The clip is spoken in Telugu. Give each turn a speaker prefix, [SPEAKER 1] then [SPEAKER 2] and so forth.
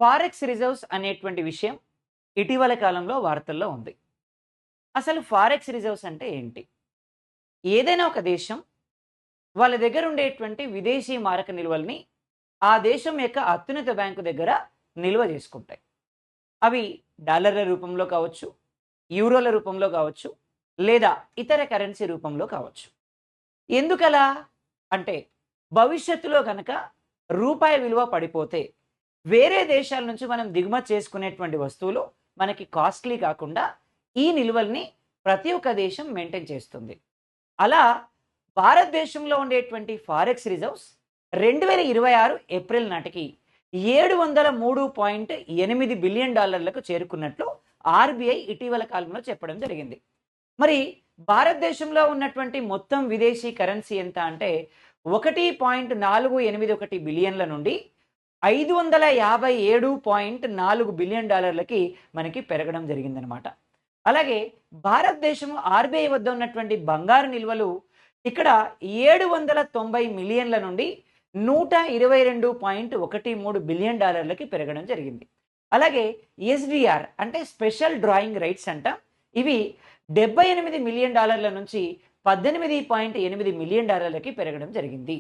[SPEAKER 1] ఫారెక్స్ రిజర్వ్స్ అనేటువంటి విషయం ఇటీవల కాలంలో వార్తల్లో ఉంది. అసలు ఫారెక్స్ రిజర్వ్స్ అంటే ఏంటి? ఏదైనా ఒక దేశం వాళ్ళ దగ్గర ఉండేటువంటి విదేశీ మారక నిల్వల్ని ఆ దేశం యొక్క అత్యున్నత బ్యాంకు దగ్గర నిల్వ చేసుకుంటాయి. అవి డాలర్ల రూపంలో కావచ్చు, యూరోల రూపంలో కావచ్చు, లేదా ఇతర కరెన్సీ రూపంలో కావచ్చు. ఎందుకలా? అంటే భవిష్యత్తులో గనక రూపాయి విలువ పడిపోతే వేరే దేశాల నుంచి మనం దిగుమతి చేసుకునేటువంటి వస్తువులు మనకి కాస్ట్లీ కాకుండా ఈ నిల్వల్ని ప్రతి ఒక్క దేశం మెయింటైన్ చేస్తుంది. అలా భారతదేశంలో ఉండేటువంటి ఫారెక్స్ రిజర్వ్స్ 2026 ఏప్రిల్ నాటికి $703.8 బిలియన్ చేరుకున్నట్లు ఆర్బీఐ ఇటీవల కాలంలో చెప్పడం జరిగింది. మరి భారతదేశంలో ఉన్నటువంటి మొత్తం విదేశీ కరెన్సీ ఎంత అంటే 1.481 బిలియన్ల నుండి $557.4 బిలియన్ మనకి పెరగడం జరిగిందనమాట. అలాగే భారతదేశం ఆర్బీఐ వద్ద ఉన్నటువంటి బంగారు నిల్వలు ఇక్కడ 790 మిలియన్ల నుండి $122.13 బిలియన్ పెరగడం జరిగింది. అలాగే ఎస్డిఆర్ అంటే స్పెషల్ డ్రాయింగ్ రైట్స్ అంట, ఇవి $78 మిలియన్ నుంచి $18.8 మిలియన్ పెరగడం జరిగింది.